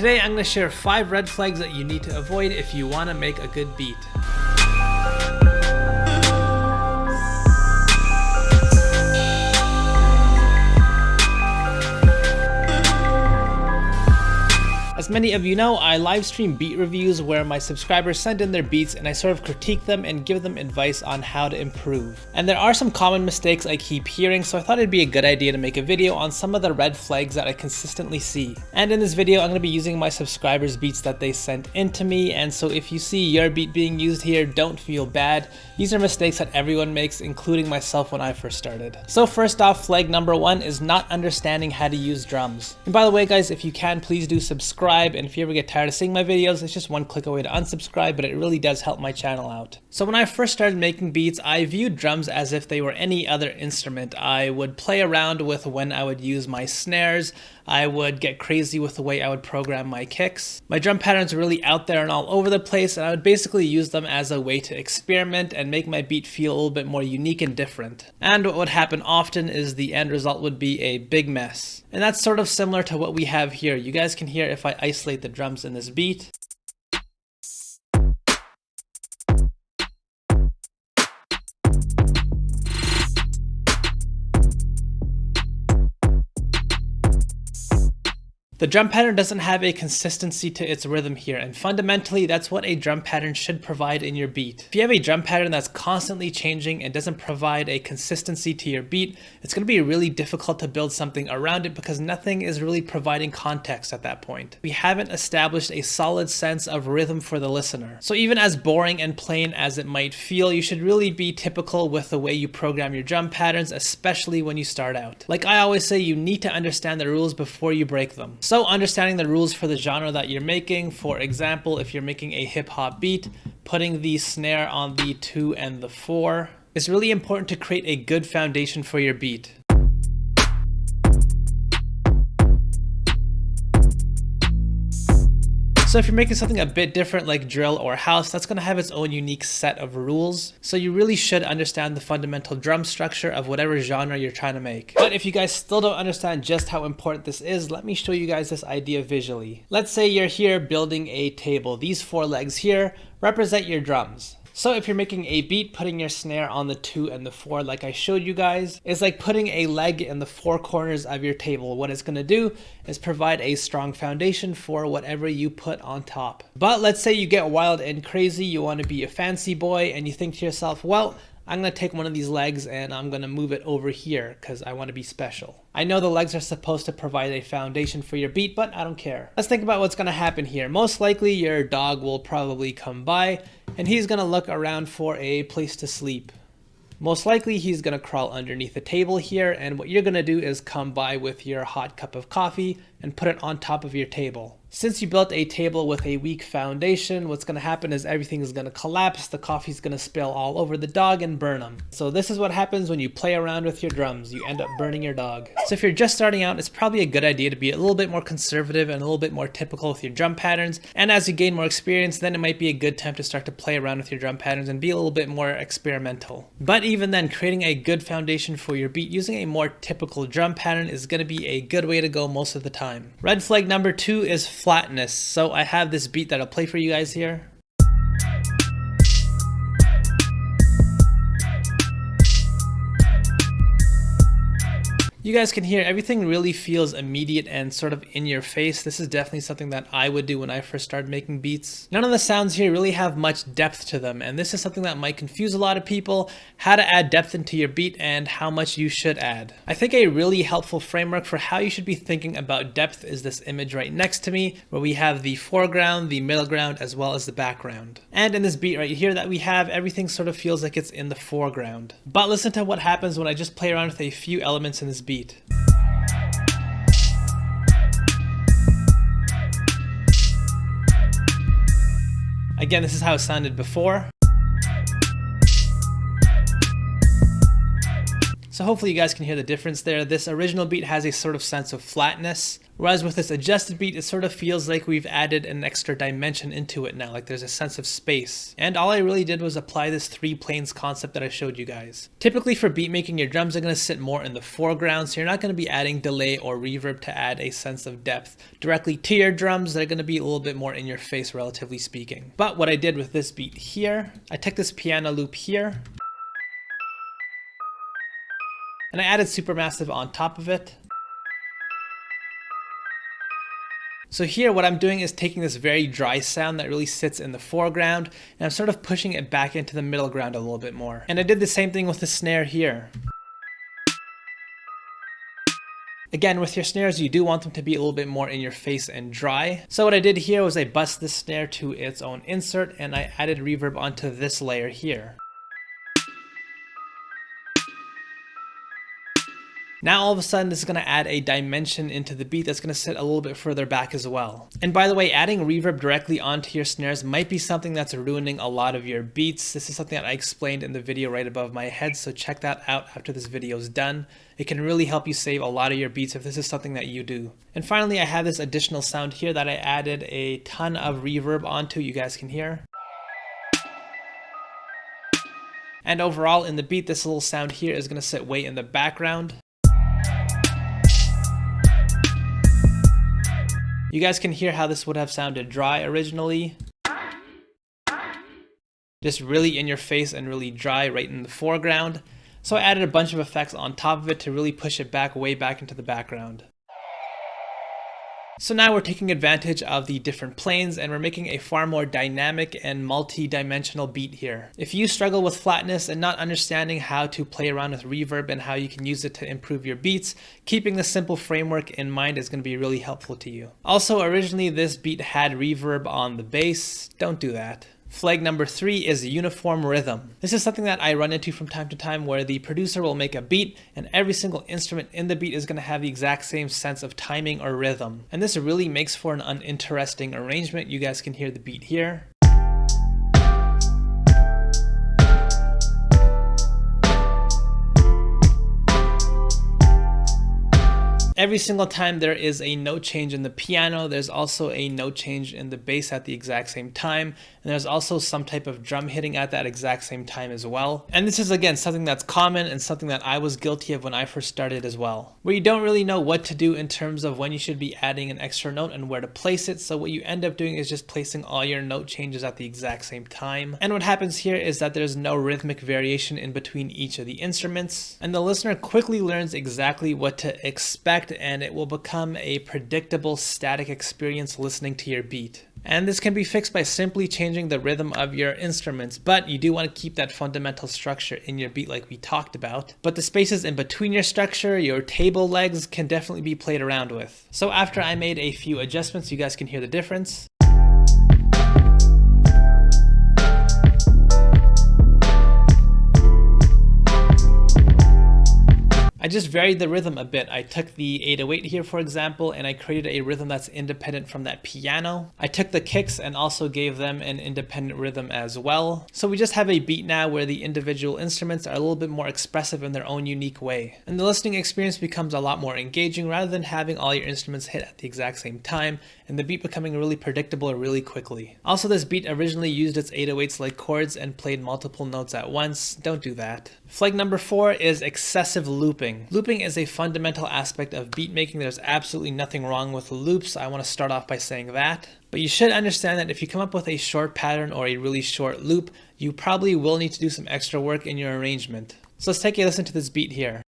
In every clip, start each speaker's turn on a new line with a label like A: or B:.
A: Today I'm going to share 5 red flags that you need to avoid if you want to make a good beat. As many of you know, I live stream beat reviews where my subscribers send in their beats and I sort of critique them and give them advice on how to improve. And there are some common mistakes I keep hearing, so I thought it'd be a good idea to make a video on some of the red flags that I consistently see. And in this video, I'm going to be using my subscribers' beats that they sent in to me, and so if you see your beat being used here, don't feel bad. These are mistakes that everyone makes, including myself when I first started. So first off, flag number 1 is not understanding how to use drums. And by the way guys, if you can, please do subscribe. And if you ever get tired of seeing my videos, it's just one click away to unsubscribe, but it really does help my channel out. So when I first started making beats, I viewed drums as if they were any other instrument. I would play around with when I would use my snares. I would get crazy with the way I would program my kicks. My drum patterns were really out there and all over the place, and I would basically use them as a way to experiment and make my beat feel a little bit more unique and different. And what would happen often is the end result would be a big mess. And that's sort of similar to what we have here. You guys can hear if I isolate the drums in this beat. The drum pattern doesn't have a consistency to its rhythm here, and fundamentally that's what a drum pattern should provide in your beat. If you have a drum pattern that's constantly changing and doesn't provide a consistency to your beat, it's going to be really difficult to build something around it because nothing is really providing context at that point. We haven't established a solid sense of rhythm for the listener. So even as boring and plain as it might feel, you should really be typical with the way you program your drum patterns, especially when you start out. Like I always say, you need to understand the rules before you break them. So understanding the rules for the genre that you're making, for example, if you're making a hip hop beat, putting the snare on the 2 and the 4 is really important to create a good foundation for your beat. So if you're making something a bit different like drill or house, that's going to have its own unique set of rules. So you really should understand the fundamental drum structure of whatever genre you're trying to make. But if you guys still don't understand just how important this is, let me show you guys this idea visually. Let's say you're here building a table. These 4 legs here represent your drums. So if you're making a beat, putting your snare on the 2 and the 4 like I showed you guys is like putting a leg in the 4 corners of your table. What it's going to do is provide a strong foundation for whatever you put on top. But let's say you get wild and crazy, you want to be a fancy boy and you think to yourself, well, I'm going to take one of these legs and I'm going to move it over here because I want to be special. I know the legs are supposed to provide a foundation for your beat, but I don't care. Let's think about what's going to happen here. Most likely your dog will probably come by and he's going to look around for a place to sleep. Most likely he's going to crawl underneath the table here, and what you're going to do is come by with your hot cup of coffee and put it on top of your table. Since you built a table with a weak foundation, what's going to happen is everything is going to collapse, the coffee's going to spill all over the dog and burn him. So this is what happens when you play around with your drums. You end up burning your dog. So if you're just starting out, it's probably a good idea to be a little bit more conservative and a little bit more typical with your drum patterns. And as you gain more experience, then it might be a good time to start to play around with your drum patterns and be a little bit more experimental. But even then, creating a good foundation for your beat using a more typical drum pattern is going to be a good way to go most of the time. Red flag number 2 is flatness. So I have this beat that I'll play for you guys here. You guys can hear everything really feels immediate and sort of in your face. This is definitely something that I would do when I first started making beats. None of the sounds here really have much depth to them, and this is something that might confuse a lot of people, how to add depth into your beat and how much you should add. I think a really helpful framework for how you should be thinking about depth is this image right next to me, where we have the foreground, the middle ground, as well as the background. And in this beat right here that we have, everything sort of feels like it's in the foreground. But listen to what happens when I just play around with a few elements in this beat. Again, this is how it sounded before. So hopefully you guys can hear the difference there. This original beat has a sort of sense of flatness, whereas with this adjusted beat, it sort of feels like we've added an extra dimension into it now, like there's a sense of space. And all I really did was apply this 3 planes concept that I showed you guys. Typically for beat making, your drums are going to sit more in the foreground, so you're not going to be adding delay or reverb to add a sense of depth directly to your drums. They're going to be a little bit more in your face, relatively speaking. But what I did with this beat here, I took this piano loop here, and I added supermassive on top of it. So here what I'm doing is taking this very dry sound that really sits in the foreground, and I'm sort of pushing it back into the middle ground a little bit more. And I did the same thing with the snare here. Again, with your snares, you do want them to be a little bit more in your face and dry. So what I did here was I bust this snare to its own insert, and I added reverb onto this layer here. Now all of a sudden this is going to add a dimension into the beat that's going to sit a little bit further back as well. And by the way, adding reverb directly onto your snares might be something that's ruining a lot of your beats. This is something that I explained in the video right above my head, so check that out after this video is done. It can really help you save a lot of your beats if this is something that you do. And finally, I have this additional sound here that I added a ton of reverb onto, you guys can hear. And overall in the beat, this little sound here is going to sit way in the background. You guys can hear how this would have sounded dry originally. Just really in your face and really dry right in the foreground. So I added a bunch of effects on top of it to really push it back way back into the background. So now we're taking advantage of the different planes and we're making a far more dynamic and multi-dimensional beat here. If you struggle with flatness and not understanding how to play around with reverb and how you can use it to improve your beats, keeping the simple framework in mind is going to be really helpful to you. Also, originally this beat had reverb on the bass. Don't do that. Flag number 3 is uniform rhythm. This is something that I run into from time to time where the producer will make a beat and every single instrument in the beat is going to have the exact same sense of timing or rhythm. And this really makes for an uninteresting arrangement. You guys can hear the beat here. Every single time there is a note change in the piano, there's also a note change in the bass at the exact same time, and there's also some type of drum hitting at that exact same time as well. And this is again something that's common and something that I was guilty of when I first started as well, where you don't really know what to do in terms of when you should be adding an extra note and where to place it. So what you end up doing is just placing all your note changes at the exact same time. And what happens here is that there's no rhythmic variation in between each of the instruments, and the listener quickly learns exactly what to expect, and it will become a predictable static experience listening to your beat. And this can be fixed by simply changing the rhythm of your instruments, but you do want to keep that fundamental structure in your beat like we talked about. But the spaces in between your structure, your table legs, can definitely be played around with. So after I made a few adjustments, you guys can hear the difference. I just varied the rhythm a bit. I took the 808 here, for example, and I created a rhythm that's independent from that piano. I took the kicks and also gave them an independent rhythm as well. So we just have a beat now where the individual instruments are a little bit more expressive in their own unique way. And the listening experience becomes a lot more engaging rather than having all your instruments hit at the exact same time and the beat becoming really predictable really quickly. Also, this beat originally used its 808s like chords and played multiple notes at once. Don't do that. Flag number 4 is excessive looping. Looping is a fundamental aspect of beat making. There's absolutely nothing wrong with loops. I want to start off by saying that. But you should understand that if you come up with a short pattern or a really short loop, you probably will need to do some extra work in your arrangement. So let's take a listen to this beat here.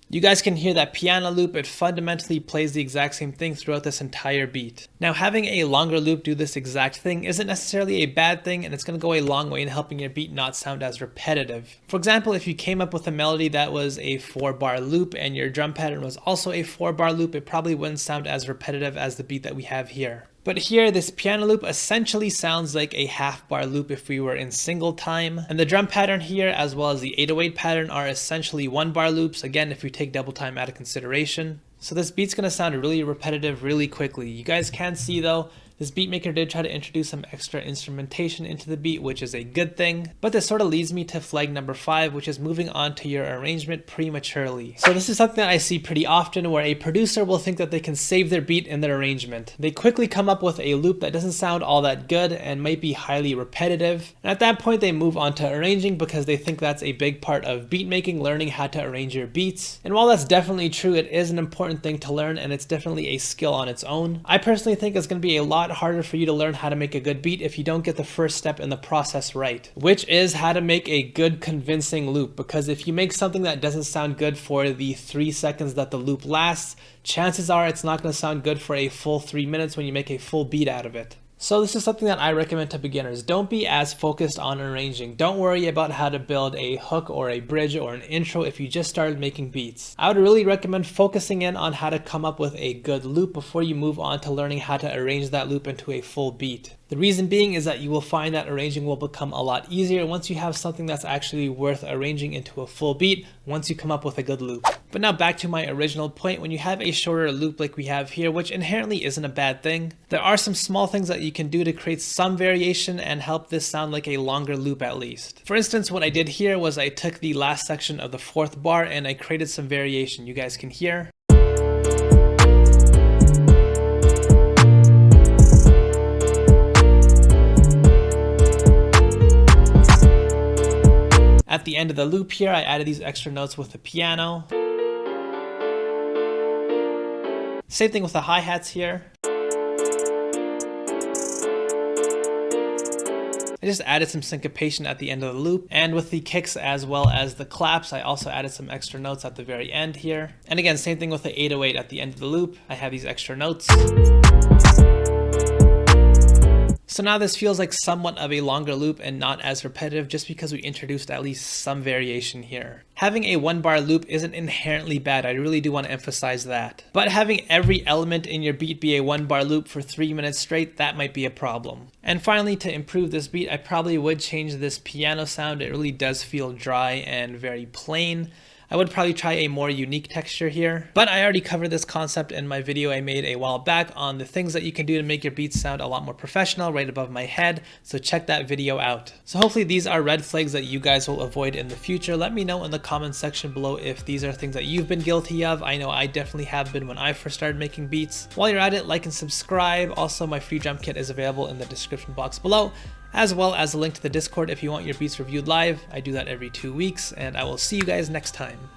A: You guys can hear that piano loop. It fundamentally plays the exact same thing throughout this entire beat. Now, having a longer loop do this exact thing isn't necessarily a bad thing, and it's going to go a long way in helping your beat not sound as repetitive. For example, if you came up with a melody that was a 4-bar loop and your drum pattern was also a 4-bar loop, it probably wouldn't sound as repetitive as the beat that we have here. But here, this piano loop essentially sounds like a half-bar loop if we were in single time. And the drum pattern here, as well as the 808 pattern, are essentially 1-bar loops, again, if we take double time out of consideration. So this beat's gonna sound really repetitive really quickly. You guys can see though, this beat maker did try to introduce some extra instrumentation into the beat, which is a good thing. But this sort of leads me to flag number 5, which is moving on to your arrangement prematurely. So this is something that I see pretty often where a producer will think that they can save their beat in their arrangement. They quickly come up with a loop that doesn't sound all that good and might be highly repetitive. And at that point they move on to arranging because they think that's a big part of beat making, learning how to arrange your beats. And while that's definitely true, it is an important thing to learn and it's definitely a skill on its own. I personally think it's going to be a lot harder for you to learn how to make a good beat if you don't get the first step in the process right, which is how to make a good convincing loop. Because if you make something that doesn't sound good for the 3 seconds that the loop lasts, chances are it's not going to sound good for a full 3 minutes when you make a full beat out of it. So this is something that I recommend to beginners. Don't be as focused on arranging. Don't worry about how to build a hook or a bridge or an intro if you just started making beats. I would really recommend focusing in on how to come up with a good loop before you move on to learning how to arrange that loop into a full beat. The reason being is that you will find that arranging will become a lot easier once you have something that's actually worth arranging into a full beat once you come up with a good loop. But now back to my original point, when you have a shorter loop like we have here, which inherently isn't a bad thing, there are some small things that you can do to create some variation and help this sound like a longer loop at least. For instance, what I did here was I took the last section of the 4th bar and I created some variation. You guys can hear. At the end of the loop here, I added these extra notes with the piano. Same thing with the hi-hats here. I just added some syncopation at the end of the loop, and with the kicks as well as the claps, I also added some extra notes at the very end here. And again, same thing with the 808 at the end of the loop. I have these extra notes. So now this feels like somewhat of a longer loop and not as repetitive just because we introduced at least some variation here. Having a 1-bar loop isn't inherently bad, I really do want to emphasize that. But having every element in your beat be a 1-bar loop for 3 minutes straight, that might be a problem. And finally, to improve this beat, I probably would change this piano sound. It really does feel dry and very plain. I would probably try a more unique texture here, but I already covered this concept in my video I made a while back on the things that you can do to make your beats sound a lot more professional right above my head, so check that video out. So hopefully these are red flags that you guys will avoid in the future. Let me know in the comments section below if these are things that you've been guilty of. I know I definitely have been when I first started making beats. While you're at it, like and subscribe. Also, my free drum kit is available in the description box below, as well as a link to the Discord if you want your beats reviewed live. I do that every 2 weeks, and I will see you guys next time.